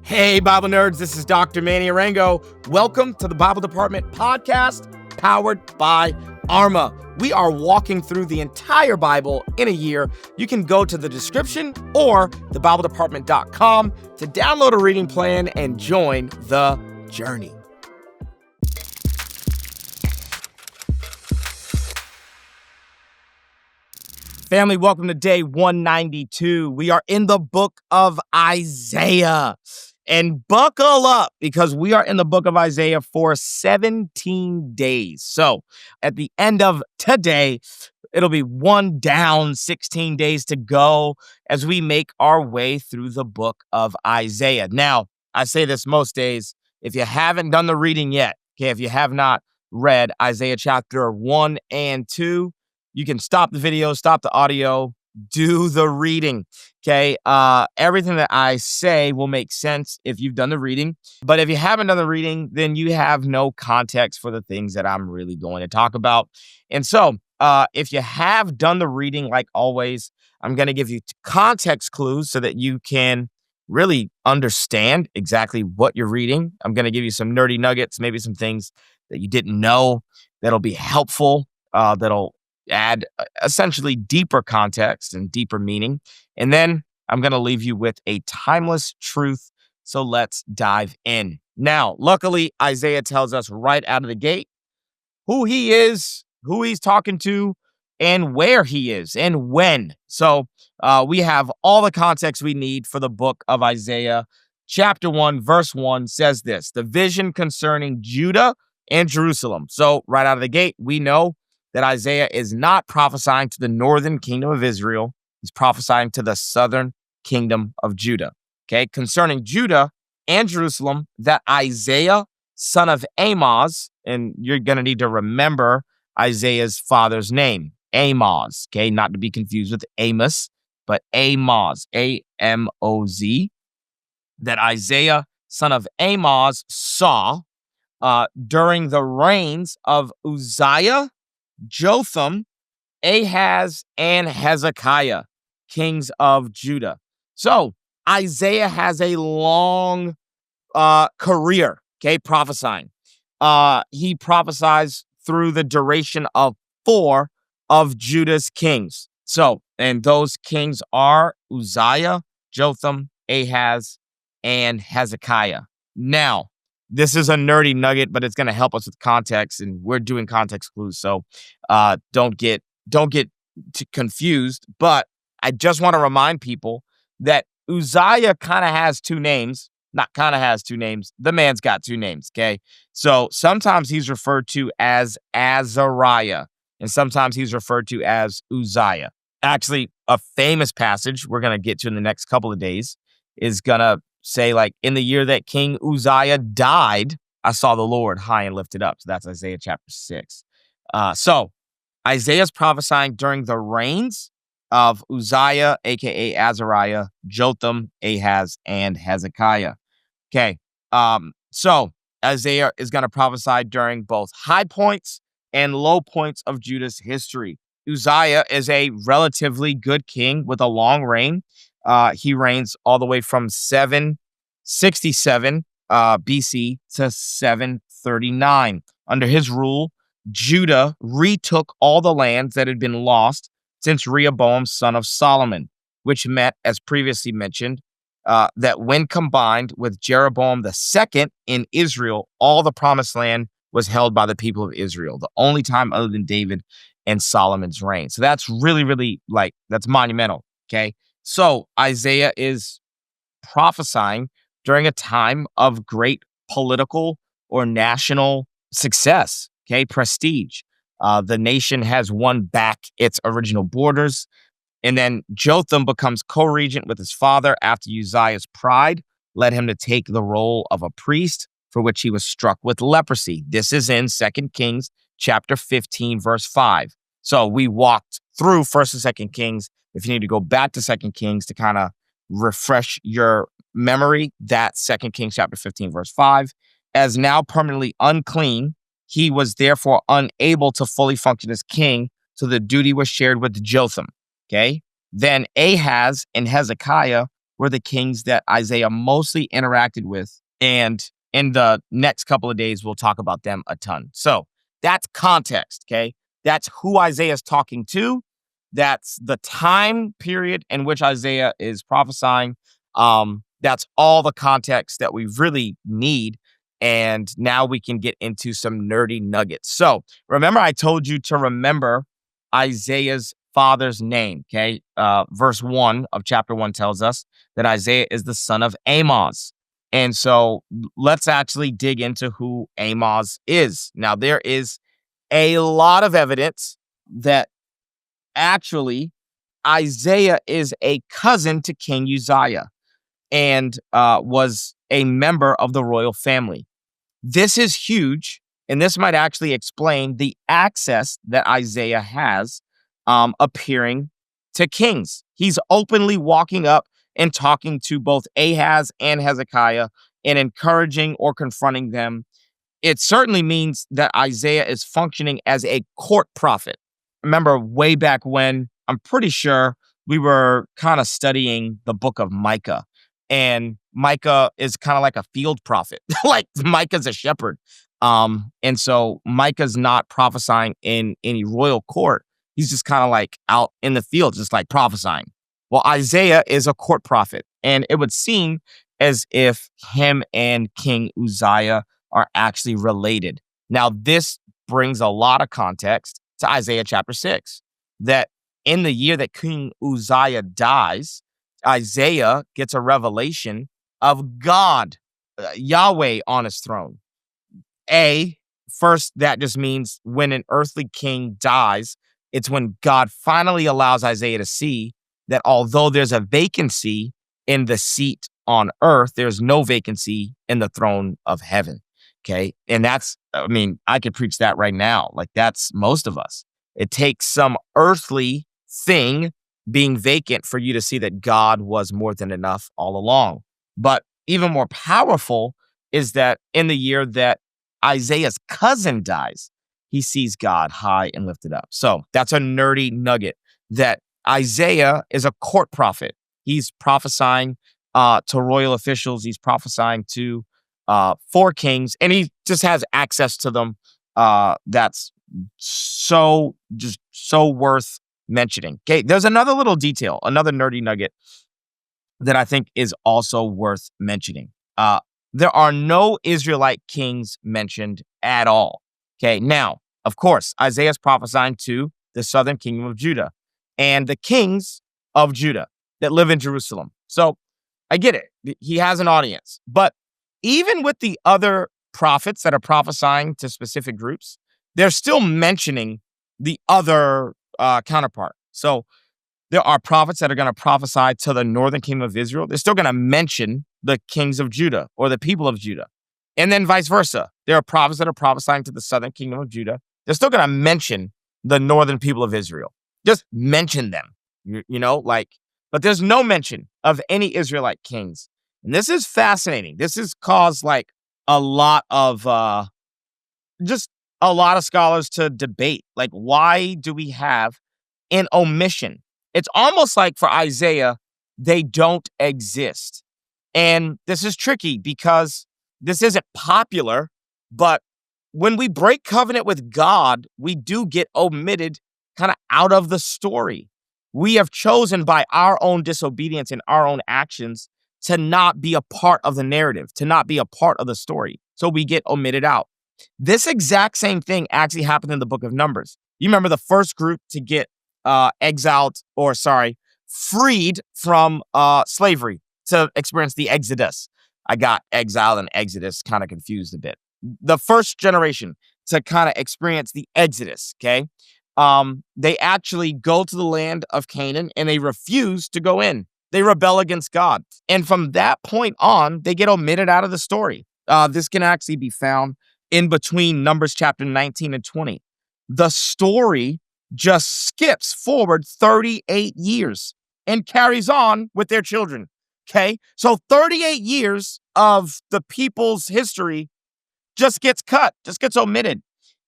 Hey, Bible nerds, this is Dr. Manny Arango. Welcome to the Bible Department podcast, powered by Arma. We are walking through the entire Bible in a year. You can go to the description or thebibledepartment.com to download a reading plan and join the journey. Family, welcome to day 192. We are in the book of Isaiah. And buckle up because we are in the book of Isaiah for 17 days. So at the end of today, it'll be one down, 16 days to go as we make our way through the book of Isaiah. Now, I say this most days, if you haven't done the reading yet, okay, if you have not read Isaiah chapter 1 and 2, you can stop the video, stop the audio, do the reading, okay? Everything that I say will make sense if you've done the reading. But if you haven't done the reading, then you have no context for the things that I'm really going to talk about. And so if you have done the reading, like always, I'm going to give you context clues so that you can really understand exactly what you're reading. I'm going to give you some nerdy nuggets, maybe some things that you didn't know that'll be helpful, that'll add essentially deeper context and deeper meaning. And then I'm going to leave you with a timeless truth. So let's dive in. Now, luckily, Isaiah tells us right out of the gate who he is, who he's talking to, and where he is and when. So we have all the context we need for the book of Isaiah. Chapter 1, verse 1 says this: the vision concerning Judah and Jerusalem. So right out of the gate, we know that Isaiah is not prophesying to the northern kingdom of Israel. He's prophesying to the southern kingdom of Judah. Okay, concerning Judah and Jerusalem, that Isaiah, son of Ahaz, and you're going to need to remember Isaiah's father's name, Ahaz. Okay, not to be confused with Amos, but Ahaz, A-M-O-Z, that Isaiah, son of Ahaz, saw during the reigns of Uzziah, Jotham, Ahaz, and Hezekiah, kings of Judah. So Isaiah has a long career, okay, prophesying. He prophesies through the duration of 4 of Judah's kings. So, and those kings are Uzziah, Jotham, Ahaz, and Hezekiah. Now, this is a nerdy nugget, but it's going to help us with context, and we're doing context clues, so don't get confused. But I just want to remind people that Uzziah kind of has 2 names. Not kind of has 2 names. The man's got 2 names, okay? So sometimes he's referred to as Azariah, and sometimes he's referred to as Uzziah. Actually, a famous passage we're going to get to in the next couple of days is going to say, like, in the year that King Uzziah died, I saw the Lord high and lifted up. So that's Isaiah chapter 6. So Isaiah's prophesying during the reigns of Uzziah, a.k.a. Azariah, Jotham, Ahaz, and Hezekiah. Okay, so Isaiah is going to prophesy during both high points and low points of Judah's history. Uzziah is a relatively good king with a long reign. He reigns all the way from 767 BC to 739. Under his rule, Judah retook all the lands that had been lost since Rehoboam, son of Solomon, which meant, as previously mentioned, that when combined with Jeroboam II in Israel, all the promised land was held by the people of Israel, the only time other than David and Solomon's reign. So that's really, really, that's monumental, okay? So Isaiah is prophesying during a time of great political or national success, okay, prestige. The nation has won back its original borders. And then Jotham becomes co-regent with his father after Uzziah's pride led him to take the role of a priest, for which he was struck with leprosy. This is in 2 Kings chapter 15, verse 5. So we walked through 1st and 2nd Kings. If you need to go back to 2 Kings to kind of refresh your memory, that's 2 Kings chapter 15, verse 5. As now permanently unclean, he was therefore unable to fully function as king, so the duty was shared with Jotham. Okay? Then Ahaz and Hezekiah were the kings that Isaiah mostly interacted with. And in the next couple of days, we'll talk about them a ton. So that's context, okay? That's who Isaiah is talking to. That's the time period in which Isaiah is prophesying. That's all the context that we really need. And now we can get into some nerdy nuggets. So remember, I told you to remember Isaiah's father's name, okay? Verse 1 of chapter 1 tells us that Isaiah is the son of Amoz. And so let's actually dig into who Amoz is. Now, there is a lot of evidence that actually Isaiah is a cousin to King Uzziah and was a member of the royal family. This is huge, and this might actually explain the access that Isaiah has appearing to kings. He's openly walking up and talking to both Ahaz and Hezekiah and encouraging or confronting them. It certainly means that Isaiah is functioning as a court prophet. Remember way back when, I'm pretty sure we were kind of studying the book of Micah, and Micah is kind of like a field prophet. Like Micah's a shepherd. And so Micah's not prophesying in any royal court. He's just kind of like out in the field, just like prophesying. Well, Isaiah is a court prophet, and it would seem as if him and King Uzziah are actually related. Now, this brings a lot of context to Isaiah chapter 6, that in the year that King Uzziah dies, Isaiah gets a revelation of God, Yahweh on his throne. First, that just means when an earthly king dies, it's when God finally allows Isaiah to see that although there's a vacancy in the seat on earth, there's no vacancy in the throne of heaven. Okay. And I could preach that right now. Like, that's most of us. It takes some earthly thing being vacant for you to see that God was more than enough all along. But even more powerful is that in the year that Isaiah's cousin dies, he sees God high and lifted up. So that's a nerdy nugget, that Isaiah is a court prophet. He's prophesying to royal officials. He's prophesying to four kings, and he just has access to them. That's so worth mentioning. Okay, there's another little detail, another nerdy nugget that I think is also worth mentioning. There are no Israelite kings mentioned at all. Okay, now, of course, Isaiah's prophesying to the southern kingdom of Judah and the kings of Judah that live in Jerusalem. So I get it. He has an audience. But even with the other prophets that are prophesying to specific groups, they're still mentioning the other counterpart. So there are prophets that are going to prophesy to the northern kingdom of Israel. They're still going to mention the kings of Judah or the people of Judah. And then vice versa. There are prophets that are prophesying to the southern kingdom of Judah. They're still going to mention the northern people of Israel. Just mention them, but there's no mention of any Israelite kings. And this is fascinating. This has caused like a lot of scholars to debate. Like, why do we have an omission? It's almost like for Isaiah, they don't exist. And this is tricky because this isn't popular, but when we break covenant with God, we do get omitted kind of out of the story. We have chosen by our own disobedience and our own actions to not be a part of the narrative, to not be a part of the story. So we get omitted out. This exact same thing actually happened in the book of Numbers. You remember the first group to get freed from slavery, to experience the Exodus. I got exile and Exodus kind of confused a bit. The first generation to kind of experience the Exodus, okay? They actually go to the land of Canaan and they refuse to go in. They rebel against God. And from that point on, they get omitted out of the story. This can actually be found in between Numbers chapter 19 and 20. The story just skips forward 38 years and carries on with their children. Okay, so 38 years of the people's history just gets cut, just gets omitted.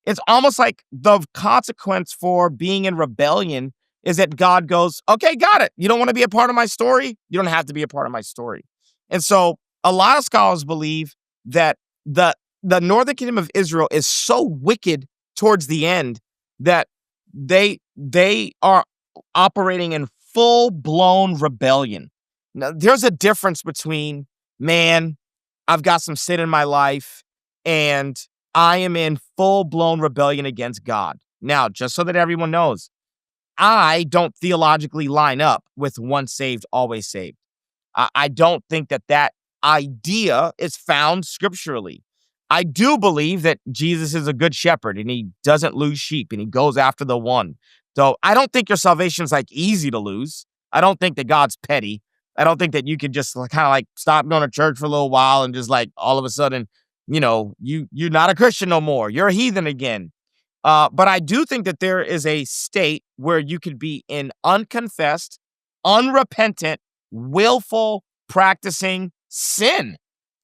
It's almost like the consequence for being in rebellion is that God goes, okay, got it. You don't want to be a part of my story? You don't have to be a part of my story. And so a lot of scholars believe that the northern kingdom of Israel is so wicked towards the end that they are operating in full-blown rebellion. Now, there's a difference between, man, I've got some sin in my life, and I am in full-blown rebellion against God. Now, just so that everyone knows, I don't theologically line up with once saved, always saved. I don't think that idea is found scripturally. I do believe that Jesus is a good shepherd and he doesn't lose sheep and he goes after the one. So I don't think your salvation is like easy to lose. I don't think that God's petty. I don't think that you could just kind of like stop going to church for a little while and just like all of a sudden, you're not a Christian no more. You're a heathen again. But I do think that there is a state where you could be in unconfessed, unrepentant, willful, practicing sin.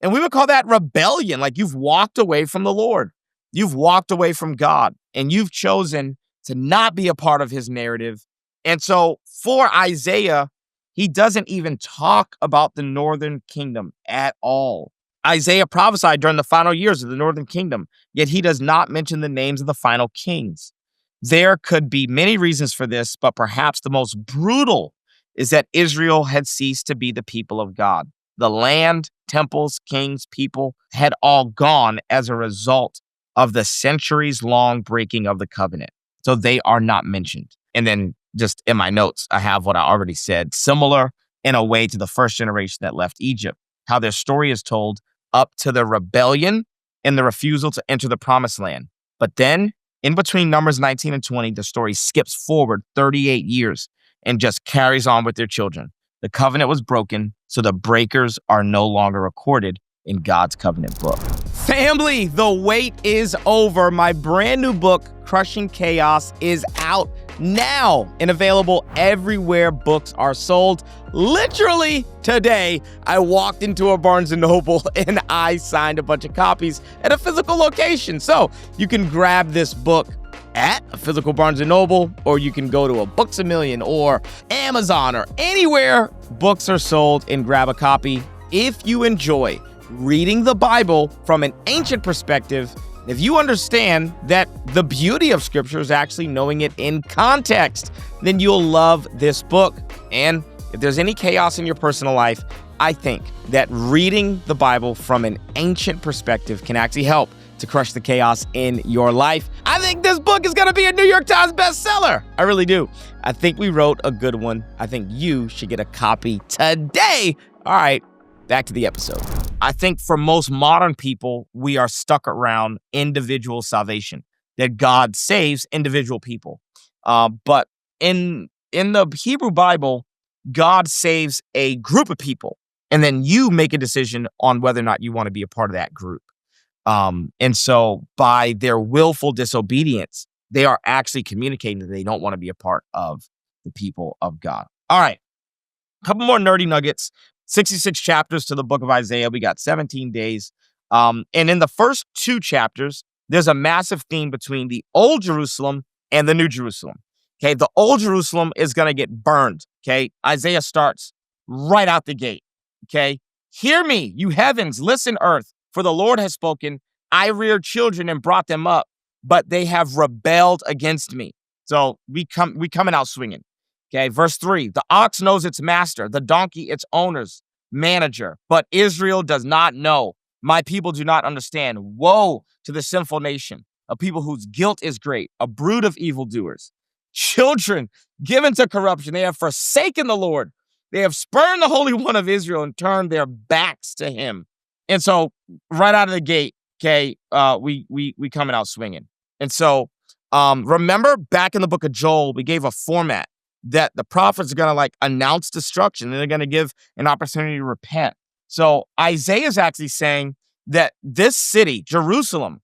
And we would call that rebellion. Like you've walked away from the Lord. You've walked away from God and you've chosen to not be a part of his narrative. And so for Isaiah, he doesn't even talk about the northern kingdom at all. Isaiah prophesied during the final years of the northern kingdom, yet he does not mention the names of the final kings. There could be many reasons for this, but perhaps the most brutal is that Israel had ceased to be the people of God. The land, temples, kings, people had all gone as a result of the centuries-long breaking of the covenant. So they are not mentioned. And then just in my notes, I have what I already said, similar in a way to the first generation that left Egypt, how their story is told up to the rebellion and the refusal to enter the promised land. But then in between Numbers 19 and 20, the story skips forward 38 years and just carries on with their children. The covenant was broken, so the breakers are no longer recorded in God's covenant book. Family, the wait is over. My brand new book, Crushing Chaos, is out now and available everywhere books are sold. Literally today, I walked into a Barnes & Noble and I signed a bunch of copies at a physical location. So you can grab this book at a physical Barnes & Noble, or you can go to a Books A Million or Amazon or anywhere books are sold and grab a copy. If you enjoy reading the Bible from an ancient perspective, if you understand that the beauty of Scripture is actually knowing it in context, then you'll love this book. And if there's any chaos in your personal life, I think that reading the Bible from an ancient perspective can actually help to crush the chaos in your life. I think this book is going to be a New York Times bestseller. I really do. I think we wrote a good one. I think you should get a copy today. All right, back to the episode. I think for most modern people, we are stuck around individual salvation, that God saves individual people. But in the Hebrew Bible, God saves a group of people, and then you make a decision on whether or not you want to be a part of that group. And so by their willful disobedience, they are actually communicating that they don't want to be a part of the people of God. All right, a couple more nerdy nuggets. 66 chapters to the book of Isaiah. We got 17 days. And in the first 2 chapters, there's a massive theme between the old Jerusalem and the new Jerusalem. Okay, the old Jerusalem is going to get burned. Okay, Isaiah starts right out the gate. Okay, hear me, you heavens, listen, earth, for the Lord has spoken. I reared children and brought them up, but they have rebelled against me. So we coming out swinging. Okay, verse 3, the ox knows its master, the donkey its owner's manager, but Israel does not know. My people do not understand. Woe to the sinful nation, a people whose guilt is great, a brood of evildoers. Children given to corruption, they have forsaken the Lord. They have spurned the Holy One of Israel and turned their backs to him. And so right out of the gate, okay, we coming out swinging. And so remember back in the book of Joel, we gave a format that the prophets are going to like announce destruction and they're going to give an opportunity to repent. So Isaiah is actually saying that this city, Jerusalem,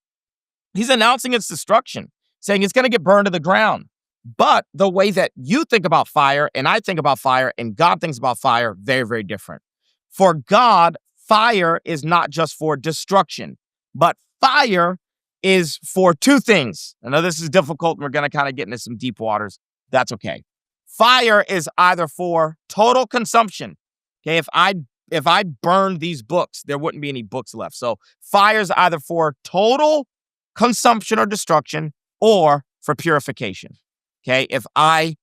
he's announcing its destruction, saying it's going to get burned to the ground. But the way that you think about fire and I think about fire and God thinks about fire, very, very different. For God, fire is not just for destruction, but fire is for 2 things. I know this is difficult and we're going to kind of get into some deep waters. That's okay. Fire is either for total consumption. Okay, if I burned these books, there wouldn't be any books left. So fire is either for total consumption or destruction or for purification. Okay, if I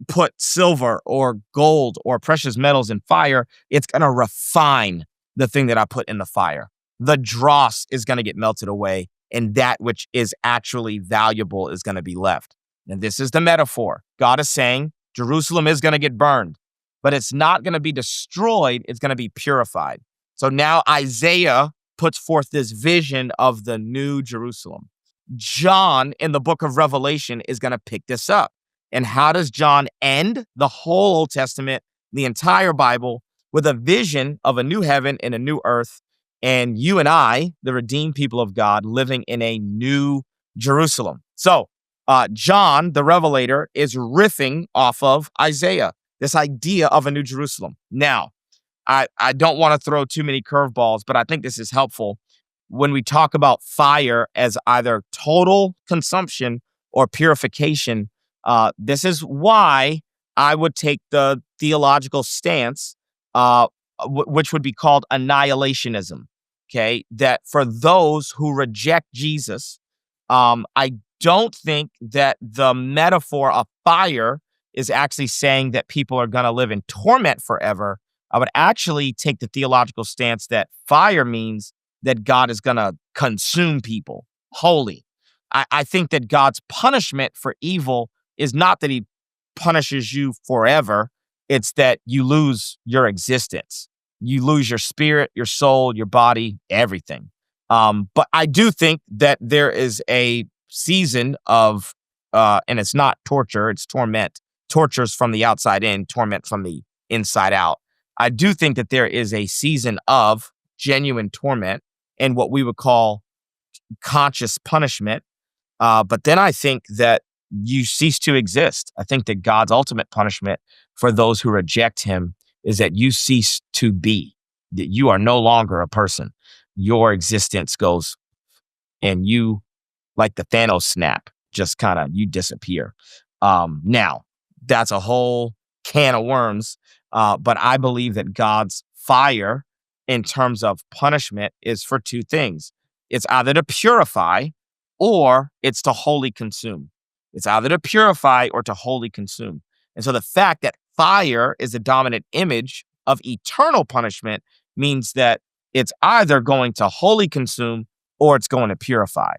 put silver or gold or precious metals in fire, it's going to refine the thing that I put in the fire. The dross is going to get melted away, and that which is actually valuable is going to be left. And this is the metaphor. God is saying Jerusalem is going to get burned, but it's not going to be destroyed. It's going to be purified. So now Isaiah puts forth this vision of the new Jerusalem. John in the book of Revelation is going to pick this up. And how does John end the whole Old Testament, the entire Bible, with a vision of a new heaven and a new earth, and you and I, the redeemed people of God, living in a new Jerusalem? So John, the Revelator, is riffing off of Isaiah, this idea of a new Jerusalem. Now, I don't want to throw too many curveballs, but I think this is helpful when we talk about fire as either total consumption or purification. This is why I would take the theological stance, which would be called annihilationism. Okay, that for those who reject Jesus, I don't think that the metaphor of fire is actually saying that people are going to live in torment forever. I would actually take the theological stance that fire means that God is going to consume people wholly. I think that God's punishment for evil is not that he punishes you forever. It's that you lose your existence. You lose your spirit, your soul, your body, everything. But I do think that there is a season of, and it's not torture, it's torment. Torture's from the outside in, torment from the inside out. I do think that there is a season of genuine torment and what we would call conscious punishment. But then I think that you cease to exist. I think that God's ultimate punishment for those who reject him is that you cease to be, that you are no longer a person. Your existence goes and you, like the Thanos snap, just kind of, you disappear. Now, that's a whole can of worms. But I believe that God's fire in terms of punishment is for two things. It's either to purify or it's to wholly consume. It's either to purify or to wholly consume. And so the fact that fire is a dominant image of eternal punishment means that it's either going to wholly consume or it's going to purify.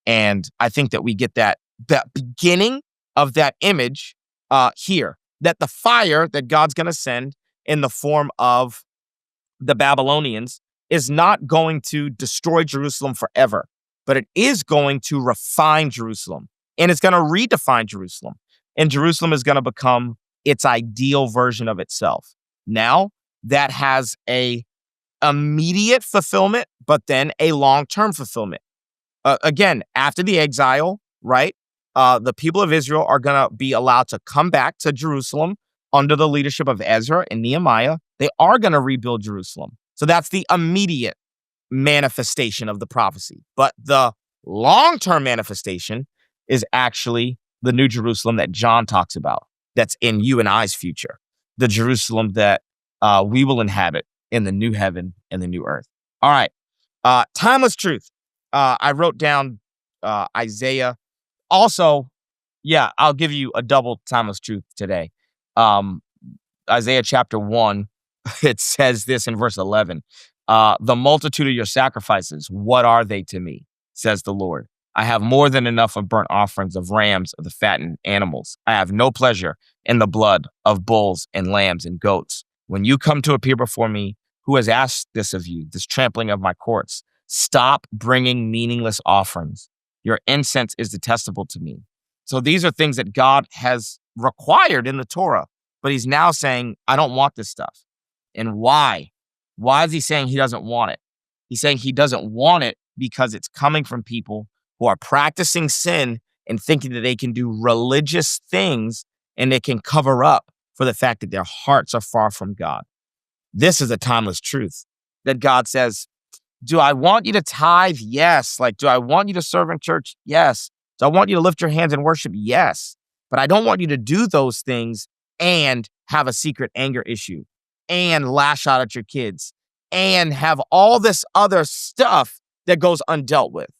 And I think that we get that beginning of that image here, that the fire that God's going to send in the form of the Babylonians is not going to destroy Jerusalem forever, but it is going to refine Jerusalem, and it's going to redefine Jerusalem. And Jerusalem is going to become its ideal version of itself. Now, that has a immediate fulfillment, but then a long-term fulfillment. Again, after the exile, right? The people of Israel are going to be allowed to come back to Jerusalem under the leadership of Ezra and Nehemiah. They are going to rebuild Jerusalem. So that's the immediate manifestation of the prophecy. But the long-term manifestation is actually the new Jerusalem that John talks about. That's in you and I's future. The Jerusalem that we will inhabit in the new heaven and the new earth. All right. Timeless truth. I wrote down Isaiah. Also, yeah, I'll give you a double timeless truth today. Isaiah chapter 1, it says this in verse 11. The multitude of your sacrifices, what are they to me, says the Lord? I have more than enough of burnt offerings, of rams, of the fattened animals. I have no pleasure in the blood of bulls and lambs and goats. When you come to appear before me, who has asked this of you, this trampling of my courts? Stop bringing meaningless offerings. Your incense is detestable to me. So these are things that God has required in the Torah, but he's now saying, I don't want this stuff. And why? Why is he saying he doesn't want it? He's saying he doesn't want it because it's coming from people who are practicing sin and thinking that they can do religious things and they can cover up for the fact that their hearts are far from God. This is a timeless truth that God says, do I want you to tithe? Yes. Like, do I want you to serve in church? Yes. Do I want you to lift your hands and worship? Yes. But I don't want you to do those things and have a secret anger issue and lash out at your kids and have all this other stuff that goes undealt with.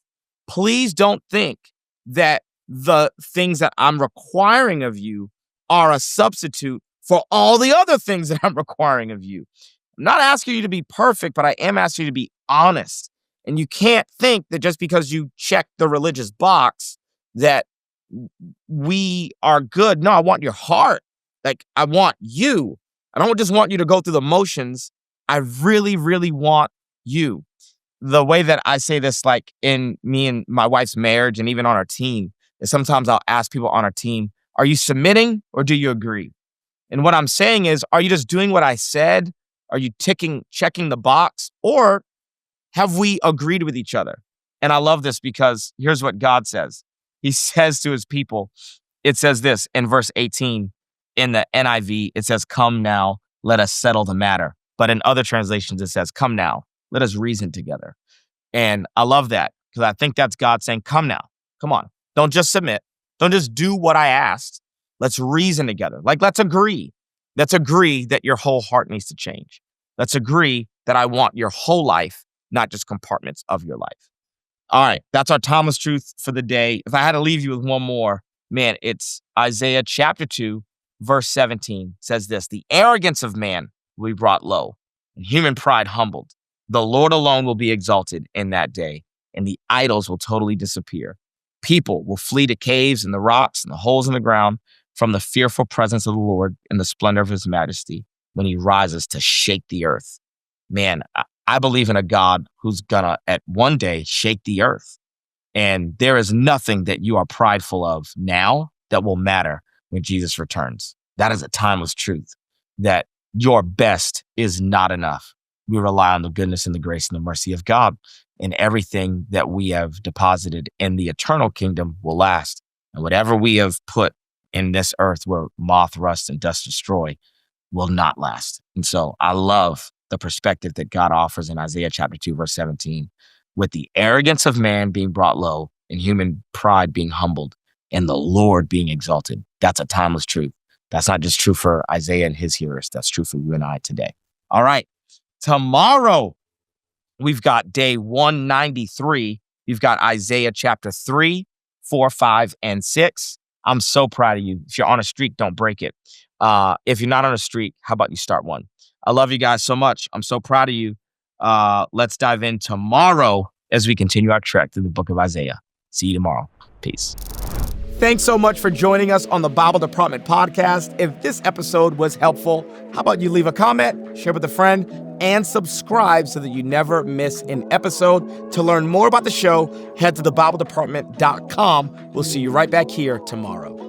Please don't think that the things that I'm requiring of you are a substitute for all the other things that I'm requiring of you. I'm not asking you to be perfect, but I am asking you to be honest. And you can't think that just because you check the religious box that we are good. No, I want your heart. Like, I want you. I don't just want you to go through the motions. I really, really want you. The way that I say this, like in me and my wife's marriage and even on our team, is sometimes I'll ask people on our team, are you submitting or do you agree? And what I'm saying is, are you just doing what I said? Are you checking the box? Or have we agreed with each other? And I love this because here's what God says. He says to his people, it says this in verse 18 in the NIV, it says, come now, let us settle the matter. But in other translations, it says, come now, let us reason together. And I love that because I think that's God saying, come now, come on. Don't just submit. Don't just do what I asked. Let's reason together. Like, let's agree. Let's agree that your whole heart needs to change. Let's agree that I want your whole life, not just compartments of your life. All right, that's our timeless truth for the day. If I had to leave you with one more, man, it's Isaiah chapter 2, verse 17 says this, the arrogance of man will be brought low and human pride humbled. The Lord alone will be exalted in that day, and the idols will totally disappear. People will flee to caves and the rocks and the holes in the ground from the fearful presence of the Lord in the splendor of his majesty when he rises to shake the earth. Man, I believe in a God who's gonna at one day shake the earth. And there is nothing that you are prideful of now that will matter when Jesus returns. That is a timeless truth, that your best is not enough. We rely on the goodness and the grace and the mercy of God, and everything that we have deposited in the eternal kingdom will last. And whatever we have put in this earth where moth, rust, and dust destroy will not last. And so I love the perspective that God offers in Isaiah chapter 2, verse 17, with the arrogance of man being brought low and human pride being humbled and the Lord being exalted. That's a timeless truth. That's not just true for Isaiah and his hearers. That's true for you and I today. All right. Tomorrow, we've got day 193. We've got Isaiah chapter 3, 4, 5, and 6. I'm so proud of you. If you're on a streak, don't break it. If you're not on a streak, how about you start one? I love you guys so much. I'm so proud of you. Let's dive in tomorrow as we continue our trek through the book of Isaiah. See you tomorrow. Peace. Thanks so much for joining us on the Bible Department podcast. If this episode was helpful, how about you leave a comment, share with a friend, and subscribe so that you never miss an episode. To learn more about the show, head to thebibledepartment.com. We'll see you right back here tomorrow.